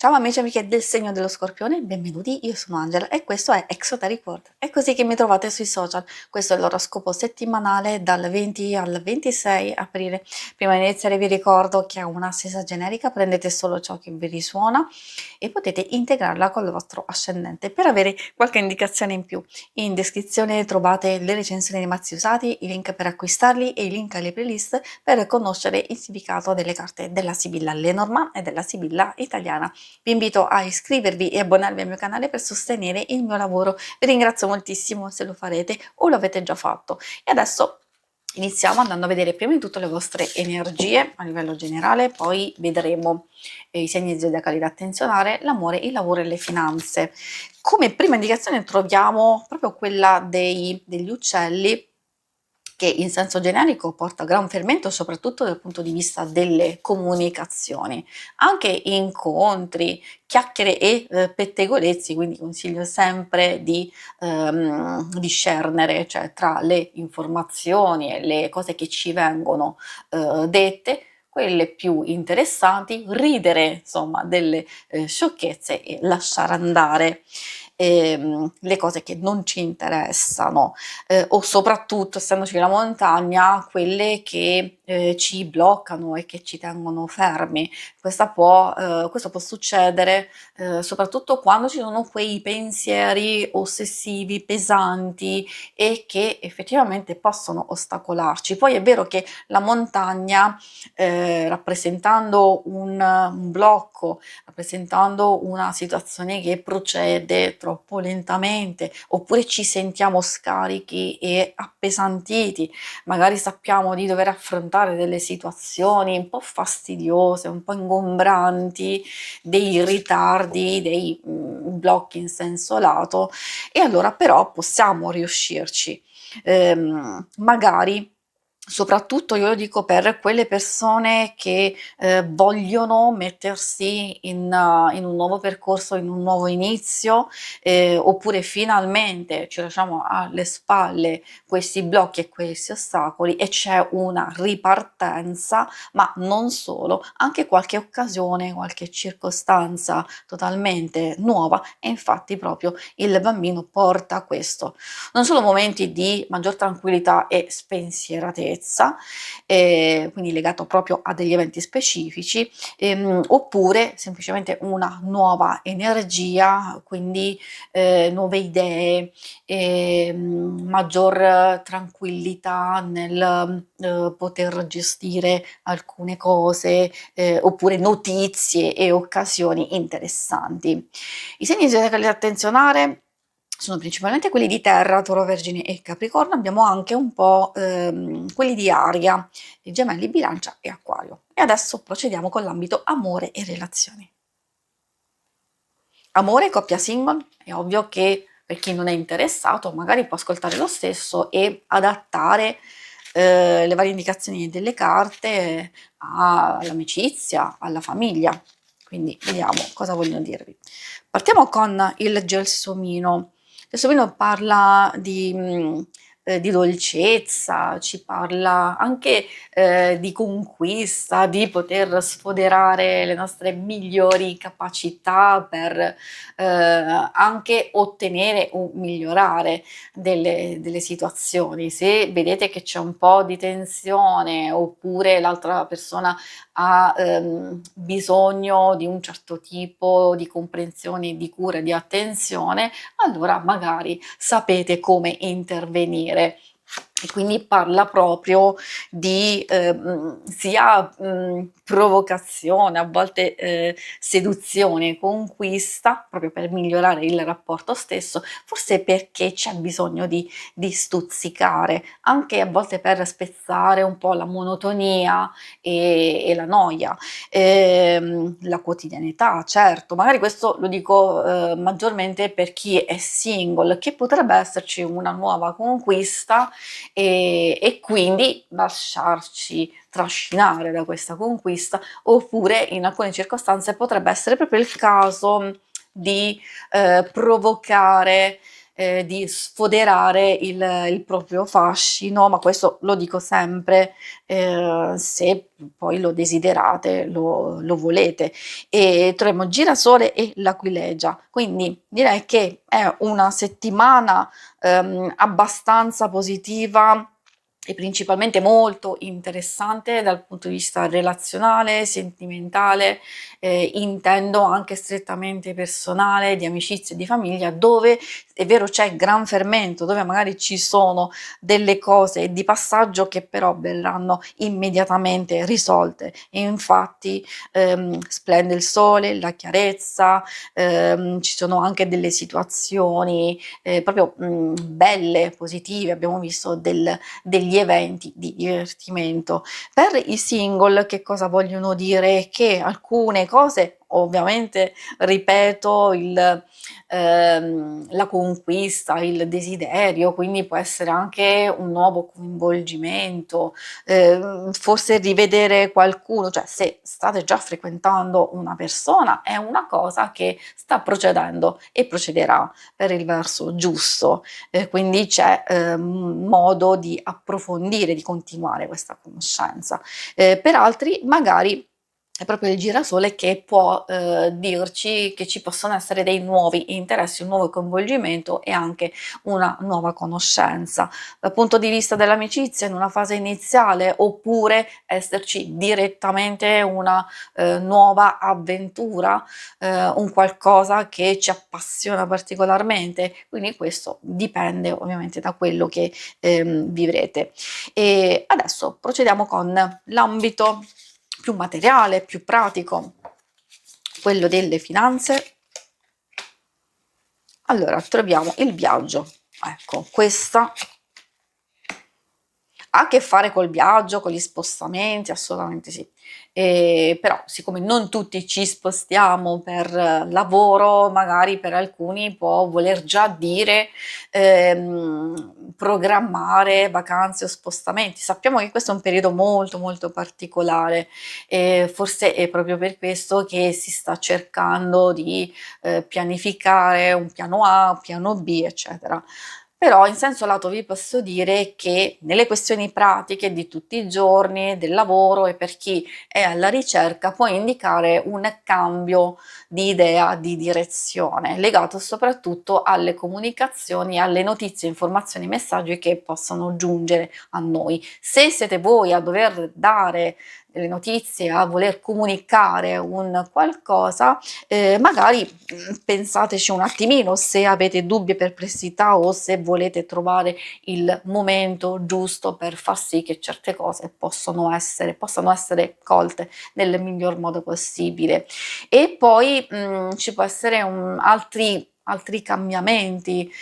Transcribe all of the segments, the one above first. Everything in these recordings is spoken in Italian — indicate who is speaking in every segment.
Speaker 1: Ciao amici e amiche del segno dello Scorpione, benvenuti, io sono Angela e questo è Exoteric World. È così che mi trovate sui social, questo è l'oroscopo settimanale dal 20 al 26 aprile. Prima di iniziare vi ricordo che è una stessa generica, prendete solo ciò che vi risuona e potete integrarla con il vostro ascendente per avere qualche indicazione in più. In descrizione trovate le recensioni dei mazzi usati, i link per acquistarli e i link alle playlist per conoscere il significato delle carte della Sibilla Lenormand e della Sibilla italiana. Vi invito a iscrivervi e abbonarvi al mio canale per sostenere il mio lavoro. Vi ringrazio moltissimo se lo farete o lo avete già fatto. E adesso iniziamo andando a vedere prima di tutto le vostre energie a livello generale, poi vedremo i segni zodiacali da attenzionare, l'amore, il lavoro e le finanze. Come prima indicazione troviamo proprio quella degli uccelli, che in senso generico porta gran fermento soprattutto dal punto di vista delle comunicazioni, anche incontri, chiacchiere e pettegolezzi, quindi consiglio sempre di discernere, cioè tra le informazioni e le cose che ci vengono dette, quelle più interessanti, ridere insomma delle sciocchezze e lasciare andare le cose che non ci interessano, o soprattutto, essendoci la montagna, quelle che ci bloccano e che ci tengono fermi. Questo può succedere soprattutto quando ci sono quei pensieri ossessivi, pesanti e che effettivamente possono ostacolarci. Poi è vero che la montagna, rappresentando un blocco, rappresentando una situazione che procede troppo lentamente, oppure ci sentiamo scarichi e appesantiti, magari sappiamo di dover affrontare delle situazioni un po' fastidiose, un po' ingombranti, dei ritardi, dei blocchi in senso lato, e allora però possiamo riuscirci. Magari soprattutto io lo dico per quelle persone che vogliono mettersi in un nuovo percorso, in un nuovo inizio, oppure finalmente ci lasciamo alle spalle questi blocchi e questi ostacoli e c'è una ripartenza, ma non solo, anche qualche occasione, qualche circostanza totalmente nuova, e infatti proprio il bambino porta a questo. Non solo momenti di maggior tranquillità e spensieratezza, quindi legato proprio a degli eventi specifici, oppure semplicemente una nuova energia, quindi nuove idee, maggior tranquillità nel poter gestire alcune cose, oppure notizie e occasioni interessanti. I segni zodiacali da attenzionare sono principalmente quelli di Terra, Toro, Vergine e Capricorno, abbiamo anche un po' quelli di Aria, Gemelli, Bilancia e Acquario. E adesso procediamo con l'ambito amore e relazioni. Amore, coppia single, è ovvio che per chi non è interessato magari può ascoltare lo stesso e adattare le varie indicazioni delle carte all'amicizia, alla famiglia. Quindi vediamo cosa vogliono dirvi. Partiamo con il gelsomino. Il gelsomino parla di dolcezza, ci parla anche di conquista, di poter sfoderare le nostre migliori capacità per anche ottenere o migliorare delle situazioni. Se vedete che c'è un po' di tensione oppure l'altra persona ha bisogno di un certo tipo di comprensione, di cura, di attenzione, allora magari sapete come intervenire. E quindi parla proprio di sia provocazione, a volte seduzione, conquista, proprio per migliorare il rapporto stesso, forse perché c'è bisogno di stuzzicare, anche a volte per spezzare un po' la monotonia e la noia, la quotidianità, certo. Magari questo lo dico maggiormente per chi è single, che potrebbe esserci una nuova conquista e quindi lasciarci trascinare da questa conquista, oppure in alcune circostanze potrebbe essere proprio il caso di provocare di sfoderare il proprio fascino, ma questo lo dico sempre, se poi lo desiderate, lo volete. E troviamo girasole e l'aquilegia, quindi direi che è una settimana abbastanza positiva e principalmente molto interessante dal punto di vista relazionale, sentimentale, intendo anche strettamente personale, di amicizia e di famiglia, dove è vero c'è gran fermento, dove magari ci sono delle cose di passaggio che però verranno immediatamente risolte. E infatti splende il sole, la chiarezza, ci sono anche delle situazioni proprio belle, positive, abbiamo visto degli eventi di divertimento. Per i single che cosa vogliono dire? Che alcune cose, ovviamente ripeto, la conquista, il desiderio, quindi può essere anche un nuovo coinvolgimento, forse rivedere qualcuno, cioè se state già frequentando una persona è una cosa che sta procedendo e procederà per il verso giusto, quindi c'è modo di approfondire, di continuare questa conoscenza. Per altri magari è proprio il girasole che può dirci che ci possono essere dei nuovi interessi, un nuovo coinvolgimento e anche una nuova conoscenza. Dal punto di vista dell'amicizia, in una fase iniziale, oppure esserci direttamente una nuova avventura, un qualcosa che ci appassiona particolarmente. Quindi questo dipende ovviamente da quello che vivrete. E adesso procediamo con l'ambito più materiale, più pratico, quello delle finanze. Allora, troviamo il viaggio. Ecco, questa ha a che fare col viaggio, con gli spostamenti, assolutamente sì. Però siccome non tutti ci spostiamo per lavoro, magari per alcuni può voler già dire programmare vacanze o spostamenti. Sappiamo che questo è un periodo molto molto particolare e forse è proprio per questo che si sta cercando di pianificare un piano A, un piano B, eccetera. Però in senso lato vi posso dire che nelle questioni pratiche di tutti i giorni, del lavoro e per chi è alla ricerca può indicare un cambio di idea, di direzione, legato soprattutto alle comunicazioni, alle notizie, informazioni, messaggi che possono giungere a noi. Se siete voi a dover dare delle notizie, a voler comunicare un qualcosa, magari pensateci un attimino se avete dubbi e perplessità o se volete trovare il momento giusto per far sì che certe cose possano essere colte nel miglior modo possibile. E poi ci può essere altri cambiamenti,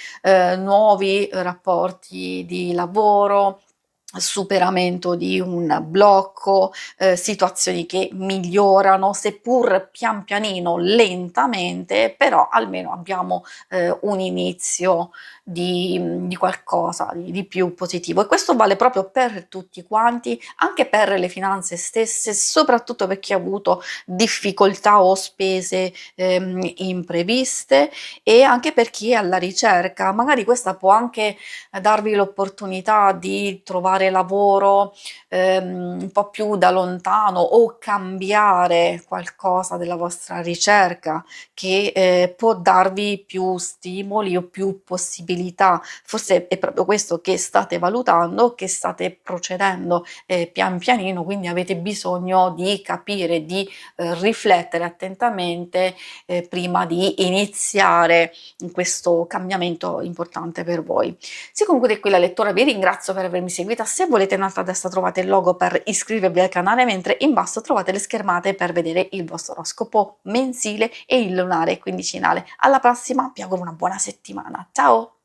Speaker 1: nuovi rapporti di lavoro, superamento di un blocco, situazioni che migliorano, seppur pian pianino, lentamente, però almeno abbiamo un inizio di qualcosa di più positivo. E questo vale proprio per tutti quanti, anche per le finanze stesse, soprattutto per chi ha avuto difficoltà o spese impreviste e anche per chi è alla ricerca. Magari questa può anche darvi l'opportunità di trovare lavoro un po' più da lontano o cambiare qualcosa della vostra ricerca che può darvi più stimoli o più possibilità. Forse è proprio questo che state valutando, che state procedendo pian pianino, quindi avete bisogno di capire, di riflettere attentamente prima di iniziare questo cambiamento importante per voi. Si conclude qui la lettura, vi ringrazio per avermi seguita, se volete in alto a destra trovate il logo per iscrivervi al canale, mentre in basso trovate le schermate per vedere il vostro oroscopo mensile e il lunare quindicinale. Alla prossima, vi auguro una buona settimana, ciao!